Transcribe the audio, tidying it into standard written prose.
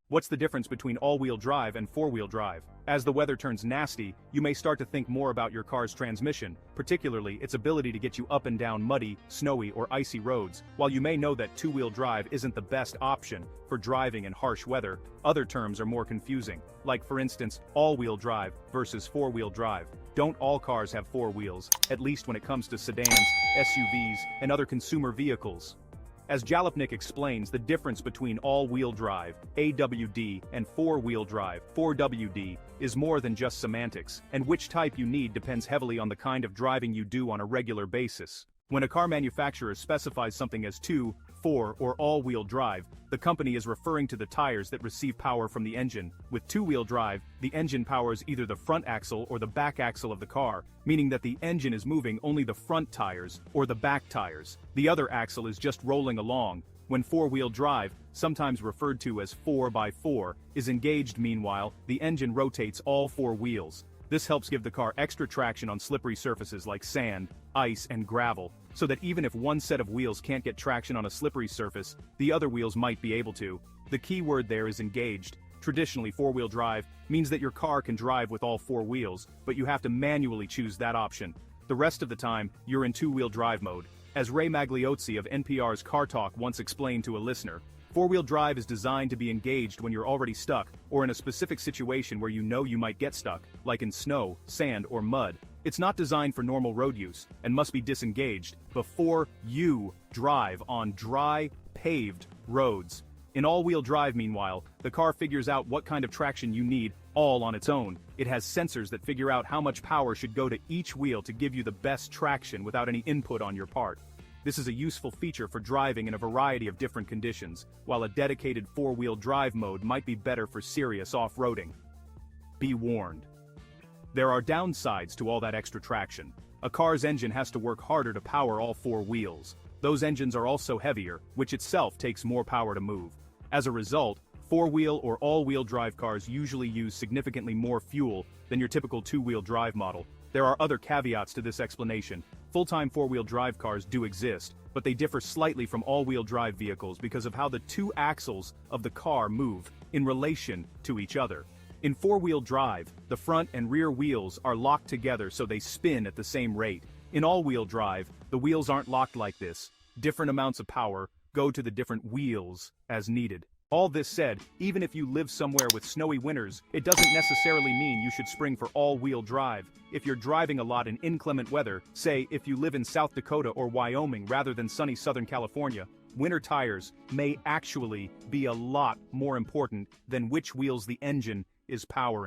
What's the difference between all-wheel drive and four-wheel drive? As the weather turns nasty, you may start to think more about your car's transmission, particularly its ability to get you up and down muddy, snowy, or icy roads. While you may know that two-wheel drive isn't the best option for driving in harsh weather, other terms are more confusing, like for instance, all-wheel drive versus four-wheel drive. Don't all cars have four wheels, at least when it comes to sedans, SUVs, and other consumer vehicles? As Jalopnik explains, the difference between all-wheel drive, AWD, and four-wheel drive, 4WD, is more than just semantics, and which type you need depends heavily on the kind of driving you do on a regular basis. When a car manufacturer specifies something as 2, 4, or all-wheel drive, the company is referring to the tires that receive power from the engine. With two-wheel drive, the engine powers either the front axle or the back axle of the car, meaning that the engine is moving only the front tires or the back tires. The other axle is just rolling along. When four-wheel drive, sometimes referred to as 4x4, is engaged, meanwhile, the engine rotates all four wheels. This helps give the car extra traction on slippery surfaces like sand, ice, and gravel, so that even if one set of wheels can't get traction on a slippery surface, the other wheels might be able to. The key word there is engaged. Traditionally, four-wheel drive means that your car can drive with all four wheels, but you have to manually choose that option. The rest of the time, you're in two-wheel drive mode. As Ray Magliozzi of NPR's Car Talk once explained to a listener, four-wheel drive is designed to be engaged when you're already stuck, or in a specific situation where you know you might get stuck, like in snow, sand, or mud. It's not designed for normal road use, and must be disengaged before you drive on dry, paved roads. In all-wheel drive, meanwhile, the car figures out what kind of traction you need, all on its own. It has sensors that figure out how much power should go to each wheel to give you the best traction without any input on your part. This is a useful feature for driving in a variety of different conditions, while a dedicated four-wheel drive mode might be better for serious off-roading. Be warned. There are downsides to all that extra traction. A car's engine has to work harder to power all four wheels. Those engines are also heavier, which itself takes more power to move. As a result, four-wheel or all-wheel drive cars usually use significantly more fuel than your typical two-wheel drive model. There are other caveats to this explanation. Full-time four-wheel drive cars do exist, but they differ slightly from all-wheel drive vehicles because of how the two axles of the car move in relation to each other. In four-wheel drive, the front and rear wheels are locked together so they spin at the same rate. In all-wheel drive, the wheels aren't locked like this. Different amounts of power go to the different wheels as needed. All this said, even if you live somewhere with snowy winters, it doesn't necessarily mean you should spring for all-wheel drive. If you're driving a lot in inclement weather, say if you live in South Dakota or Wyoming rather than sunny Southern California, winter tires may actually be a lot more important than which wheels the engine is powering.